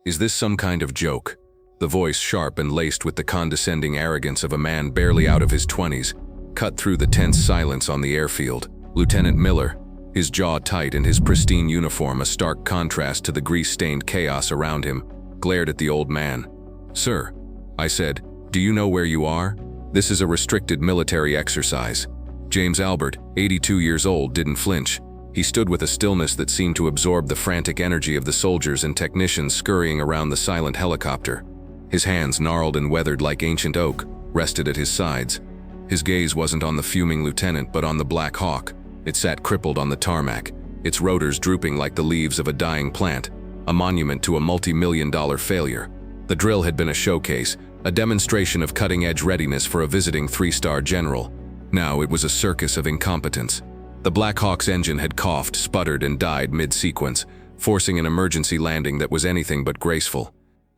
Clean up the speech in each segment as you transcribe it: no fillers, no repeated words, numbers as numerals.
Is this some kind of joke? The voice, sharp and laced with the condescending arrogance of a man barely out of his 20s, cut through the tense silence on the airfield. Lieutenant Miller, his jaw tight and his pristine uniform a stark contrast to the grease-stained chaos around him, glared at the old man. "Sir," I said, "do you know where you are? This is a restricted military exercise." James Albert, 82 years old, didn't flinch. He stood with a stillness that seemed to absorb the frantic energy of the soldiers and technicians scurrying around the silent helicopter. His hands, gnarled and weathered like ancient oak, rested at his sides. His gaze wasn't on the fuming lieutenant but on the Black Hawk. It sat crippled on the tarmac, its rotors drooping like the leaves of a dying plant, a monument to a multi-million-dollar failure. The drill had been a showcase, a demonstration of cutting-edge readiness for a visiting three-star general. Now it was a circus of incompetence. The Black Hawk's engine had coughed, sputtered, and died mid-sequence, forcing an emergency landing that was anything but graceful.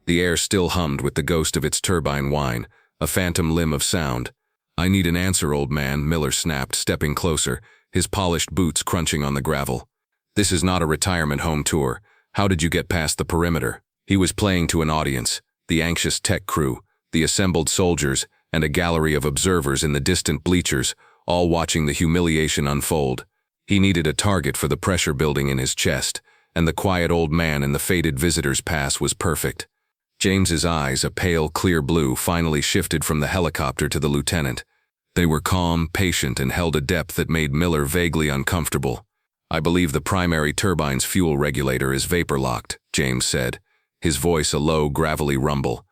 The air still hummed with the ghost of its turbine whine, a phantom limb of sound. "I need an answer, old man," Miller snapped, stepping closer, his polished boots crunching on the gravel. "This is not a retirement home tour. How did you get past the perimeter?" He was playing to an audience, the anxious tech crew, the assembled soldiers, and a gallery of observers in the distant bleachers, all watching the humiliation unfold. He needed a target for the pressure building in his chest, and the quiet old man in the faded visitor's pass was perfect. James's eyes, a pale, clear blue, finally shifted from the helicopter to the lieutenant. They were calm, patient, and held a depth that made Miller vaguely uncomfortable. "I believe the primary turbine's fuel regulator is vapor-locked," James said, his voice a low, gravelly rumble.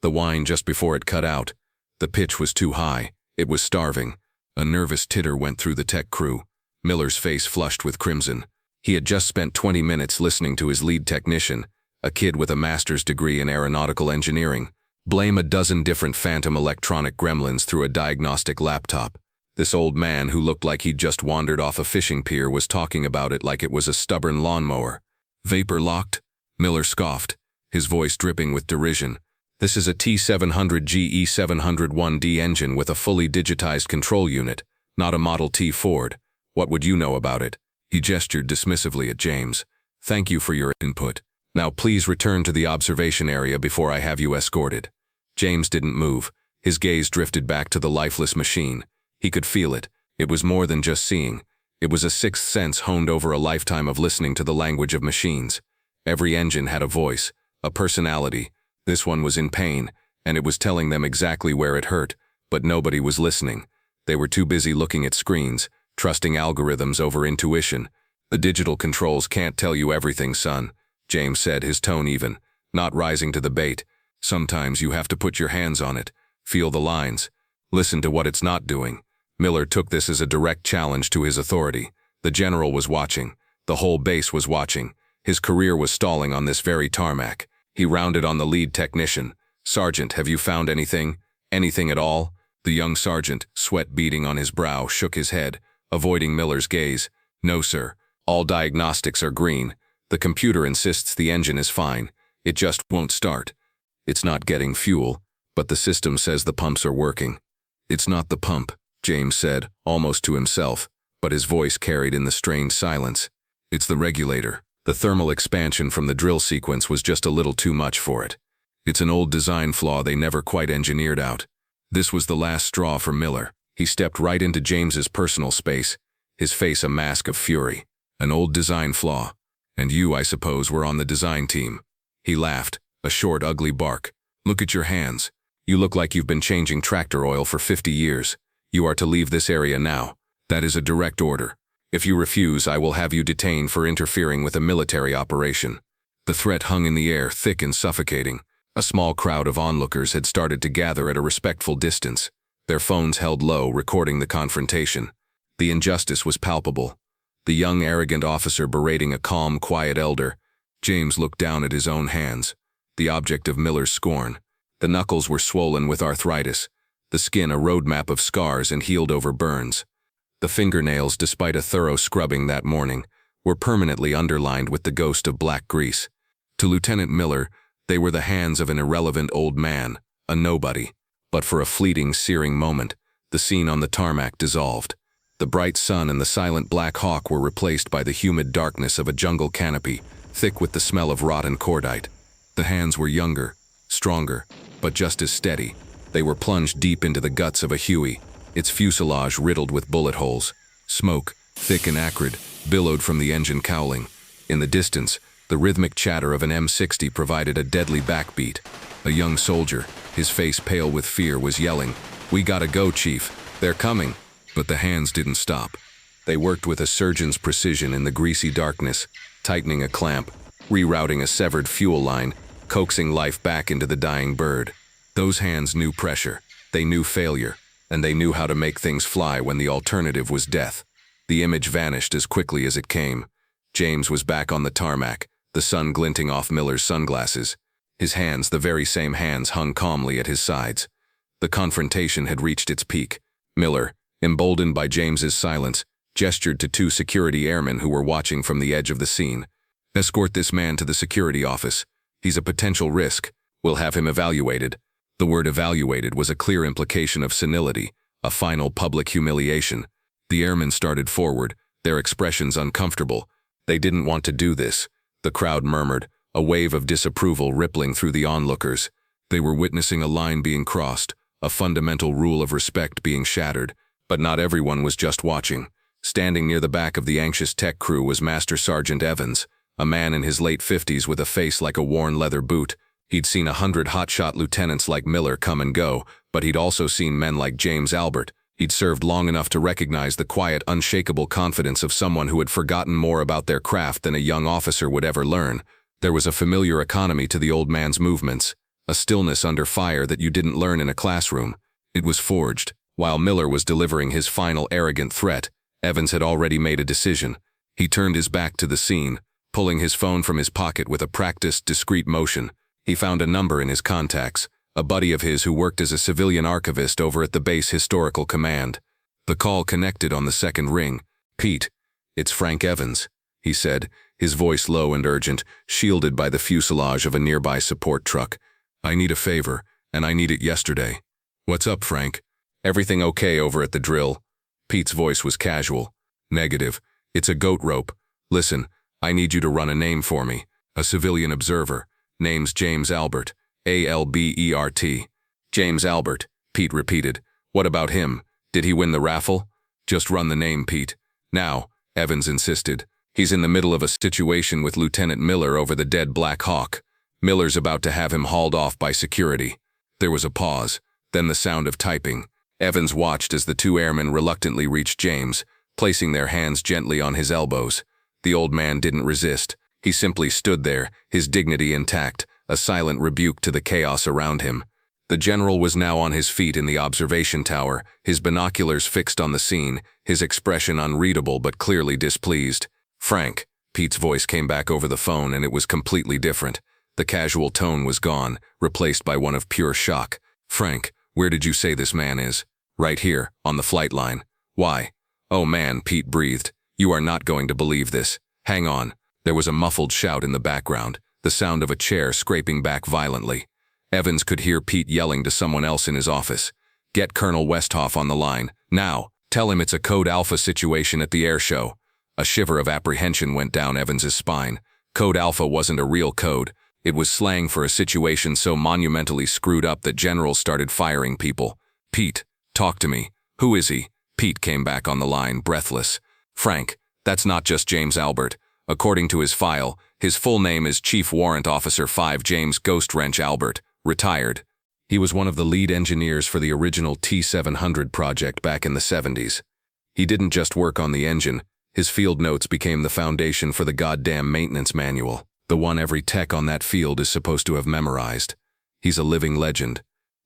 The whine just before it cut out. The pitch was too high. It was starving. A nervous titter went through the tech crew. Miller's face flushed with crimson. He had just spent 20 minutes listening to his lead technician, a kid with a master's degree in aeronautical engineering, blame a dozen different phantom electronic gremlins through a diagnostic laptop. This old man, who looked like he'd just wandered off a fishing pier, was talking about it like it was a stubborn lawnmower. "Vapor-locked?" Miller scoffed, his voice dripping with derision. "This is a T700 GE701D engine with a fully digitized control unit, not a Model T Ford. What would you know about it?" He gestured dismissively at James. "Thank you for your input. Now please return to the observation area before I have you escorted." James didn't move. His gaze drifted back to the lifeless machine. He could feel it. It was more than just seeing. It was a sixth sense honed over a lifetime of listening to the language of machines. Every engine had a voice, a personality. This one was in pain, and it was telling them exactly where it hurt, but nobody was listening. They were too busy looking at screens, trusting algorithms over intuition. "The digital controls can't tell you everything, son," James said, his tone even, not rising to the bait. "Sometimes you have to put your hands on it, feel the lines, listen to what it's not doing." Miller took this as a direct challenge to his authority. The general was watching. The whole base was watching. His career was stalling on this very tarmac. He rounded on the lead technician. "Sergeant, have you found anything? Anything at all?" The young sergeant, sweat beading on his brow, shook his head, avoiding Miller's gaze. "No, sir. All diagnostics are green. The computer insists the engine is fine. It just won't start. It's not getting fuel, but the system says the pumps are working." "It's not the pump," James said, almost to himself, but his voice carried in the strained silence. "It's the regulator. The thermal expansion from the drill sequence was just a little too much for it. It's an old design flaw they never quite engineered out." This was the last straw for Miller. He stepped right into James's personal space, his face a mask of fury. "An old design flaw. And you, I suppose, were on the design team." He laughed, a short, ugly bark. "Look at your hands. You look like you've been changing tractor oil for 50 years. You are to leave this area now. That is a direct order. If you refuse, I will have you detained for interfering with a military operation." The threat hung in the air, thick and suffocating. A small crowd of onlookers had started to gather at a respectful distance, their phones held low, recording the confrontation. The injustice was palpable. The young, arrogant officer berating a calm, quiet elder. James looked down at his own hands, the object of Miller's scorn. The knuckles were swollen with arthritis, the skin a roadmap of scars and healed-over burns. The fingernails, despite a thorough scrubbing that morning, were permanently underlined with the ghost of black grease. To Lieutenant Miller, they were the hands of an irrelevant old man, a nobody. But for a fleeting, searing moment, the scene on the tarmac dissolved. The bright sun and the silent Black Hawk were replaced by the humid darkness of a jungle canopy, thick with the smell of rotten cordite. The hands were younger, stronger, but just as steady. They were plunged deep into the guts of a Huey, its fuselage riddled with bullet holes. Smoke, thick and acrid, billowed from the engine cowling. In the distance, the rhythmic chatter of an M60 provided a deadly backbeat. A young soldier, his face pale with fear, was yelling, "We gotta go, Chief. They're coming." But the hands didn't stop. They worked with a surgeon's precision in the greasy darkness, tightening a clamp, rerouting a severed fuel line, coaxing life back into the dying bird. Those hands knew pressure, they knew failure, and they knew how to make things fly when the alternative was death. The image vanished as quickly as it came. James was back on the tarmac, the sun glinting off Miller's sunglasses. His hands, the very same hands, hung calmly at his sides. The confrontation had reached its peak. Miller, emboldened by James's silence, gestured to two security airmen who were watching from the edge of the scene. "Escort this man to the security office. He's a potential risk. We'll have him evaluated." The word evaluated was a clear implication of senility, a final public humiliation. The airmen started forward, their expressions uncomfortable. They didn't want to do this. The crowd murmured, a wave of disapproval rippling through the onlookers. They were witnessing a line being crossed, a fundamental rule of respect being shattered. But not everyone was just watching. Standing near the back of the anxious tech crew was Master Sergeant Evans, a man in his late 50s with a face like a worn leather boot. He'd seen 100 hotshot lieutenants like Miller come and go, but he'd also seen men like James Albert. He'd served long enough to recognize the quiet, unshakable confidence of someone who had forgotten more about their craft than a young officer would ever learn. There was a familiar economy to the old man's movements, a stillness under fire that you didn't learn in a classroom. It was forged. While Miller was delivering his final arrogant threat, Evans had already made a decision. He turned his back to the scene, pulling his phone from his pocket with a practiced, discreet motion. He found a number in his contacts, a buddy of his who worked as a civilian archivist over at the base historical command. The call connected on the second ring. "Pete, it's Frank Evans," he said, his voice low and urgent, shielded by the fuselage of a nearby support truck. "I need a favor, and I need it yesterday." "What's up, Frank?" "Everything okay over at the drill?" Pete's voice was casual. "Negative. It's a goat rope. Listen, I need you to run a name for me. A civilian observer. Name's James Albert. Albert. "James Albert," Pete repeated. "What about him? Did he win the raffle?" "Just run the name, Pete." "Now," Evans insisted. "He's in the middle of a situation with Lieutenant Miller over the dead Black Hawk. Miller's about to have him hauled off by security." There was a pause, then the sound of typing. Evans watched as the two airmen reluctantly reached James, placing their hands gently on his elbows. The old man didn't resist. He simply stood there, his dignity intact, a silent rebuke to the chaos around him. The general was now on his feet in the observation tower, his binoculars fixed on the scene, his expression unreadable but clearly displeased. "Frank," Pete's voice came back over the phone, and it was completely different. The casual tone was gone, replaced by one of pure shock. "Frank, where did you say this man is?" "Right here, on the flight line." "Why?" "Oh man," Pete breathed. "You are not going to believe this. Hang on." There was a muffled shout in the background, the sound of a chair scraping back violently. Evans could hear Pete yelling to someone else in his office. "Get Colonel Westhoff on the line. Now. Tell him it's a Code Alpha situation at the air show." A shiver of apprehension went down Evans's spine. Code Alpha wasn't a real code. It was slang for a situation so monumentally screwed up that generals started firing people. "Pete, talk to me. Who is he?" Pete came back on the line, breathless. "Frank, that's not just James Albert. According to his file, his full name is Chief Warrant Officer 5 James Ghost Wrench Albert, retired. He was one of the lead engineers for the original T-700 project back in the 70s. He didn't just work on the engine. His field notes became the foundation for the goddamn maintenance manual, the one every tech on that field is supposed to have memorized. He's a living legend."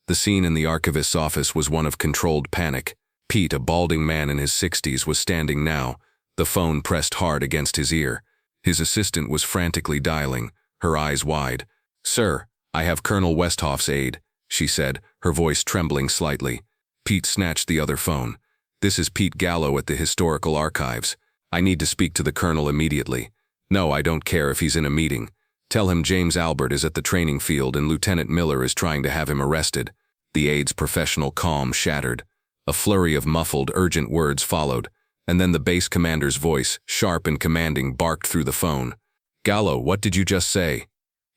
The scene in the archivist's office was one of controlled panic. Pete, a balding man in his 60s, was standing now, the phone pressed hard against his ear. His assistant was frantically dialing, her eyes wide. "Sir, I have Colonel Westhoff's aide," she said, her voice trembling slightly. Pete snatched the other phone. "This is Pete Gallo at the Historical Archives. I need to speak to the colonel immediately." "No, I don't care if he's in a meeting. Tell him James Albert is at the training field and Lieutenant Miller is trying to have him arrested." The aide's professional calm shattered. A flurry of muffled, urgent words followed, and then the base commander's voice, sharp and commanding, barked through the phone. "Gallo, what did you just say?"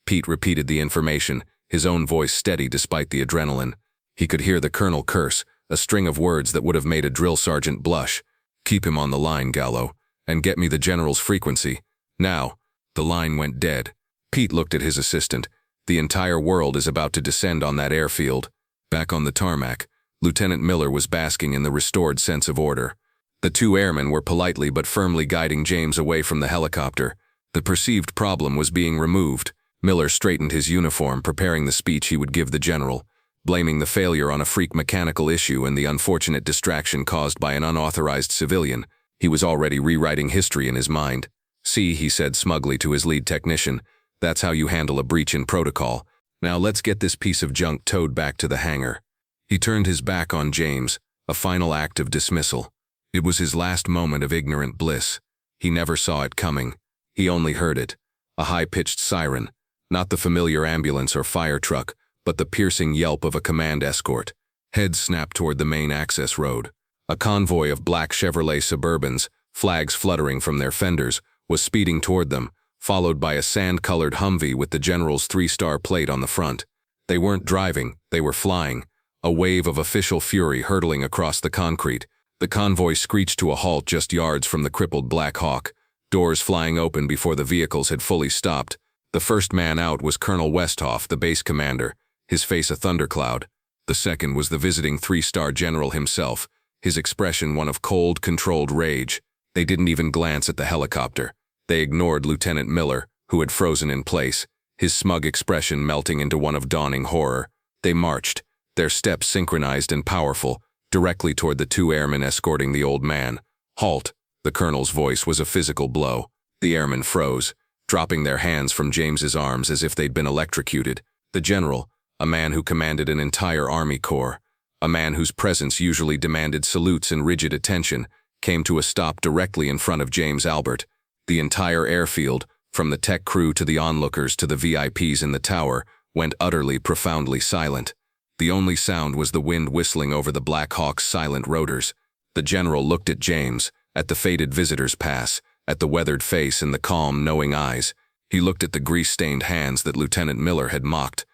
Pete repeated the information, his own voice steady despite the adrenaline. He could hear the colonel curse, a string of words that would have made a drill sergeant blush. "Keep him on the line, Gallo, and get me the general's frequency. Now." The line went dead. Pete looked at his assistant. The entire world is about to descend on that airfield. Back on the tarmac, Lieutenant Miller was basking in the restored sense of order. The two airmen were politely but firmly guiding James away from the helicopter. The perceived problem was being removed. Miller straightened his uniform, preparing the speech he would give the general, blaming the failure on a freak mechanical issue and the unfortunate distraction caused by an unauthorized civilian. He was already rewriting history in his mind. "See," he said smugly to his lead technician, "that's how you handle a breach in protocol. Now let's get this piece of junk towed back to the hangar." He turned his back on James, a final act of dismissal. It was his last moment of ignorant bliss. He never saw it coming. He only heard it. A high-pitched siren. Not the familiar ambulance or fire truck, but the piercing yelp of a command escort. Heads snapped toward the main access road. A convoy of black Chevrolet Suburbans, flags fluttering from their fenders, was speeding toward them, followed by a sand-colored Humvee with the general's 3-star plate on the front. They weren't driving, they were flying. A wave of official fury hurtling across the concrete. The convoy screeched to a halt just yards from the crippled Black Hawk, doors flying open before the vehicles had fully stopped. The first man out was Colonel Westhoff, the base commander, his face a thundercloud. The second was the visiting 3-star general himself, his expression one of cold, controlled rage. They didn't even glance at the helicopter. They ignored Lieutenant Miller, who had frozen in place, his smug expression melting into one of dawning horror. They marched, their steps synchronized and powerful, directly toward the two airmen escorting the old man. "Halt!" The colonel's voice was a physical blow. The airmen froze, dropping their hands from James's arms as if they'd been electrocuted. The general, a man who commanded an entire army corps, a man whose presence usually demanded salutes and rigid attention, came to a stop directly in front of James Albert. The entire airfield, from the tech crew to the onlookers to the VIPs in the tower, went utterly, profoundly silent. The only sound was the wind whistling over the Black Hawk's silent rotors. The general looked at James, at the faded visitor's pass, at the weathered face and the calm, knowing eyes. He looked at the grease-stained hands that Lieutenant Miller had mocked.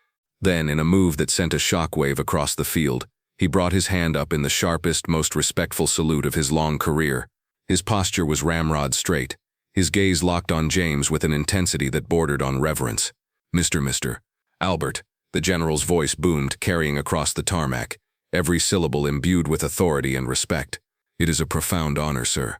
Then, in a move that sent a shockwave across the field, he brought his hand up in the sharpest, most respectful salute of his long career. His posture was ramrod straight, his gaze locked on James with an intensity that bordered on reverence. Mr. Albert," the general's voice boomed, carrying across the tarmac, every syllable imbued with authority and respect. "It is a profound honor, sir."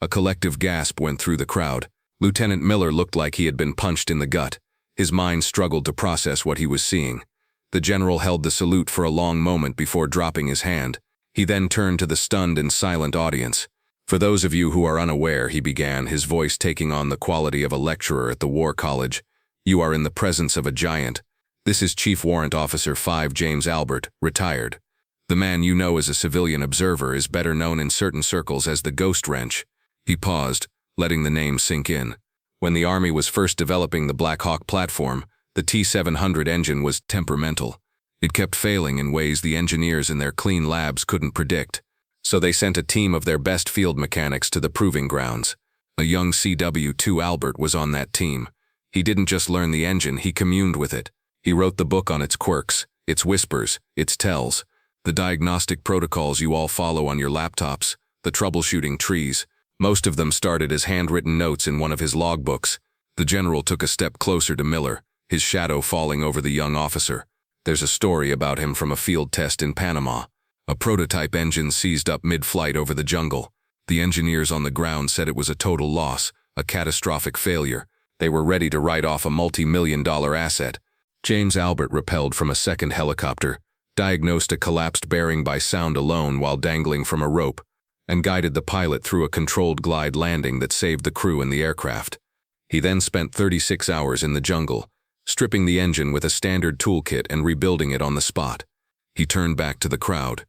A collective gasp went through the crowd. Lieutenant Miller looked like he had been punched in the gut. His mind struggled to process what he was seeing. The general held the salute for a long moment before dropping his hand. He then turned to the stunned and silent audience. "For those of you who are unaware," he began, his voice taking on the quality of a lecturer at the War College, "you are in the presence of a giant. This is Chief Warrant Officer 5 James Albert, retired. The man you know as a civilian observer is better known in certain circles as the Ghost Wrench." He paused, letting the name sink in. When the Army was first developing the Black Hawk platform, the T-700 engine was temperamental. It kept failing in ways the engineers in their clean labs couldn't predict. So they sent a team of their best field mechanics to the proving grounds. A young CW2 Albert was on that team. He didn't just learn the engine, he communed with it. He wrote the book on its quirks, its whispers, its tells, the diagnostic protocols you all follow on your laptops, the troubleshooting trees. Most of them started as handwritten notes in one of his logbooks. The general took a step closer to Miller, his shadow falling over the young officer. "There's a story about him from a field test in Panama. A prototype engine seized up mid-flight over the jungle. The engineers on the ground said it was a total loss, a catastrophic failure. They were ready to write off a multi-million-dollar asset. James Albert rappelled from a second helicopter, diagnosed a collapsed bearing by sound alone while dangling from a rope, and guided the pilot through a controlled glide landing that saved the crew and the aircraft. He then spent 36 hours in the jungle, stripping the engine with a standard toolkit and rebuilding it on the spot. He turned back to the crowd.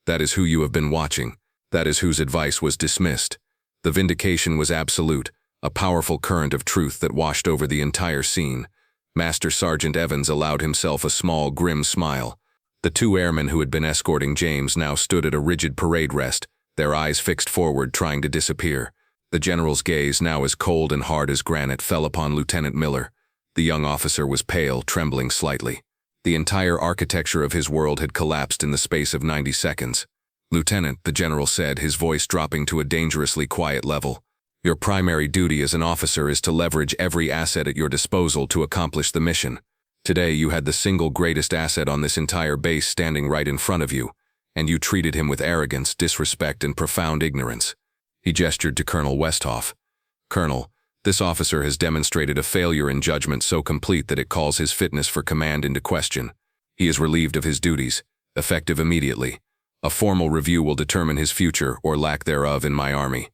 That is who you have been watching. That is whose advice was dismissed. The vindication was absolute, a powerful current of truth that washed over the entire scene. Master Sergeant Evans allowed himself a small, grim smile. The two airmen who had been escorting James now stood at a rigid parade rest, their eyes fixed forward, trying to disappear. The general's gaze, now as cold and hard as granite, fell upon Lieutenant Miller. The young officer was pale, trembling slightly. The entire architecture of his world had collapsed in the space of 90 seconds. "Lieutenant," the general said, his voice dropping to a dangerously quiet level. "Your primary duty as an officer is to leverage every asset at your disposal to accomplish the mission. Today you had the single greatest asset on this entire base standing right in front of you, and you treated him with arrogance, disrespect, and profound ignorance." He gestured to Colonel Westhoff. "Colonel, this officer has demonstrated a failure in judgment so complete that it calls his fitness for command into question. He is relieved of his duties, effective immediately. A formal review will determine his future, or lack thereof, in my army."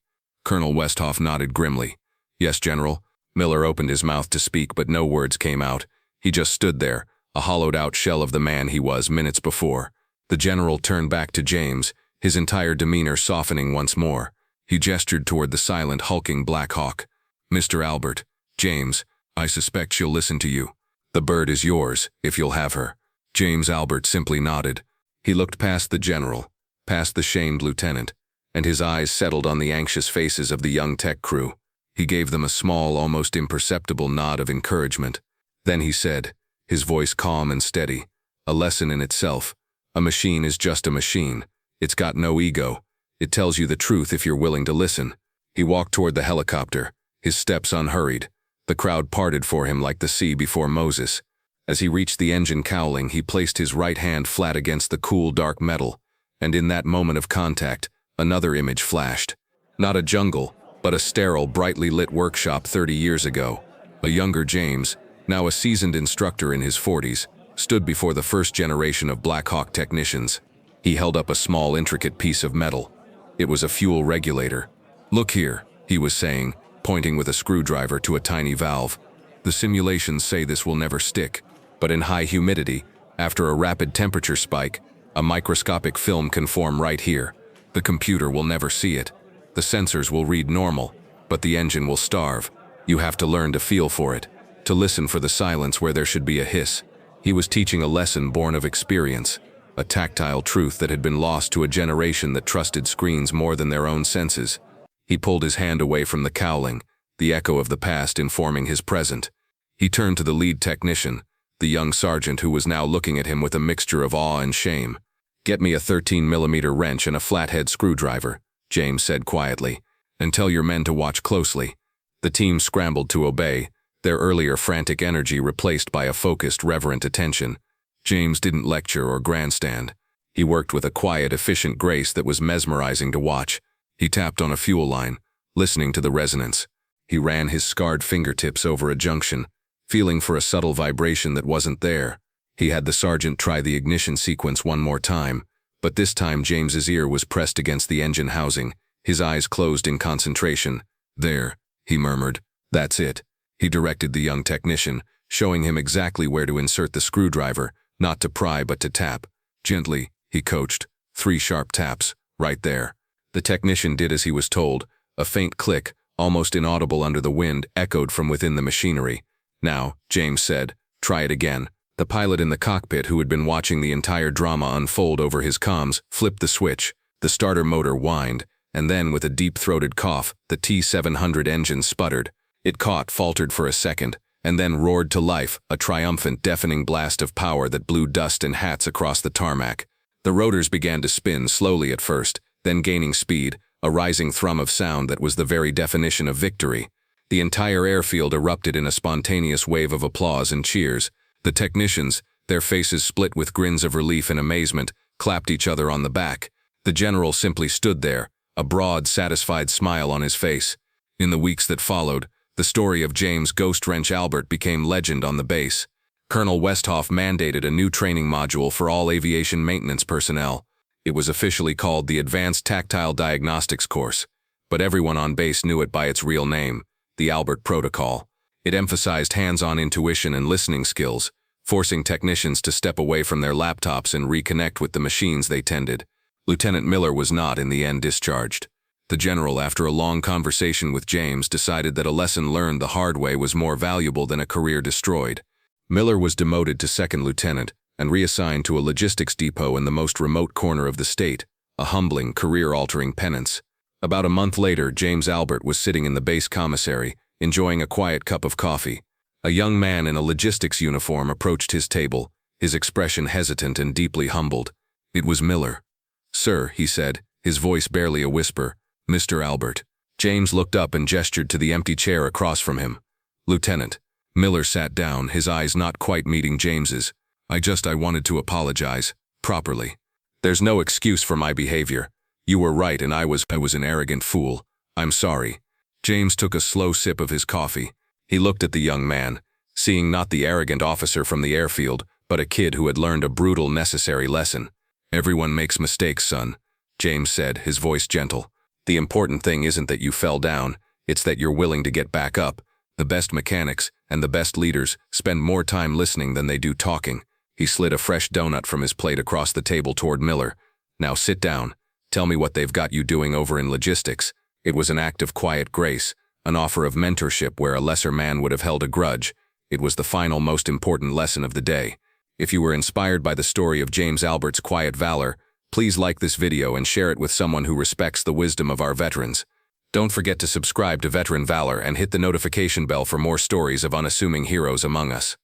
Colonel Westhoff nodded grimly. "Yes, General." Miller opened his mouth to speak, but no words came out. He just stood there, a hollowed-out shell of the man he was minutes before. The general turned back to James, his entire demeanor softening once more. He gestured toward the silent, hulking Black Hawk. "Mr. Albert, James, I suspect she'll listen to you. The bird is yours, if you'll have her." James Albert simply nodded. He looked past the general, past the shamed lieutenant, and his eyes settled on the anxious faces of the young tech crew. He gave them a small, almost imperceptible nod of encouragement. Then he said, his voice calm and steady, "A lesson in itself. A machine is just a machine. It's got no ego. It tells you the truth if you're willing to listen." He walked toward the helicopter, his steps unhurried. The crowd parted for him like the sea before Moses. As he reached the engine cowling, he placed his right hand flat against the cool, dark metal, and in that moment of contact, another image flashed. Not a jungle, but a sterile, brightly lit workshop 30 years ago. A younger James, now a seasoned instructor in his 40s, stood before the first generation of Black Hawk technicians. He held up a small, intricate piece of metal. It was a fuel regulator. "Look here," he was saying, pointing with a screwdriver to a tiny valve. "The simulations say this will never stick, but in high humidity, after a rapid temperature spike, a microscopic film can form right here. The computer will never see it. The sensors will read normal, but the engine will starve. You have to learn to feel for it, to listen for the silence where there should be a hiss." He was teaching a lesson born of experience, a tactile truth that had been lost to a generation that trusted screens more than their own senses. He pulled his hand away from the cowling, the echo of the past informing his present. He turned to the lead technician, the young sergeant who was now looking at him with a mixture of awe and shame. "Get me a 13mm wrench and a flathead screwdriver," James said quietly, "and tell your men to watch closely." The team scrambled to obey, their earlier frantic energy replaced by a focused, reverent attention. James didn't lecture or grandstand. He worked with a quiet, efficient grace that was mesmerizing to watch. He tapped on a fuel line, listening to the resonance. He ran his scarred fingertips over a junction, feeling for a subtle vibration that wasn't there. He had the sergeant try the ignition sequence one more time, but this time James's ear was pressed against the engine housing, his eyes closed in concentration. "There," he murmured. "That's it." He directed the young technician, showing him exactly where to insert the screwdriver, not to pry but to tap. "Gently," he coached. 3 sharp taps, right there. The technician did as he was told. A faint click, almost inaudible under the wind, echoed from within the machinery. "Now," James said, "try it again." The pilot in the cockpit, who had been watching the entire drama unfold over his comms, flipped the switch. The starter motor whined, and then, with a deep-throated cough, the T-700 engine sputtered. It caught, faltered for a second, and then roared to life, a triumphant, deafening blast of power that blew dust and hats across the tarmac. The rotors began to spin, slowly at first, then gaining speed, a rising thrum of sound that was the very definition of victory. The entire airfield erupted in a spontaneous wave of applause and cheers. The technicians, their faces split with grins of relief and amazement, clapped each other on the back. The general simply stood there, a broad, satisfied smile on his face. In the weeks that followed, the story of James Ghost Wrench Albert became legend on the base. Colonel Westhoff mandated a new training module for all aviation maintenance personnel. It was officially called the Advanced Tactile Diagnostics Course, but everyone on base knew it by its real name, the Albert Protocol. It emphasized hands-on intuition and listening skills, forcing technicians to step away from their laptops and reconnect with the machines they tended. Lieutenant Miller was not in the end discharged. The general, after a long conversation with James, decided that a lesson learned the hard way was more valuable than a career destroyed. Miller was demoted to second lieutenant and reassigned to a logistics depot in the most remote corner of the state, a humbling, career-altering penance. About a month later, James Albert was sitting in the base commissary, enjoying a quiet cup of coffee. A young man in a logistics uniform approached his table, his expression hesitant and deeply humbled. It was Miller. "Sir," he said, his voice barely a whisper, "Mr. Albert." James looked up and gestured to the empty chair across from him. "Lieutenant." Miller sat down, his eyes not quite meeting James's. I wanted to apologize. Properly. There's no excuse for my behavior. You were right and I was an arrogant fool. I'm sorry." James took a slow sip of his coffee. He looked at the young man, seeing not the arrogant officer from the airfield, but a kid who had learned a brutal, necessary lesson. "Everyone makes mistakes, son," James said, his voice gentle. "The important thing isn't that you fell down, it's that you're willing to get back up. The best mechanics and the best leaders spend more time listening than they do talking." He slid a fresh donut from his plate across the table toward Miller. "Now sit down. Tell me what they've got you doing over in logistics." It was an act of quiet grace, an offer of mentorship where a lesser man would have held a grudge. It was the final, most important lesson of the day. If you were inspired by the story of James Albert's quiet valor, please like this video and share it with someone who respects the wisdom of our veterans. Don't forget to subscribe to Veteran Valor and hit the notification bell for more stories of unassuming heroes among us.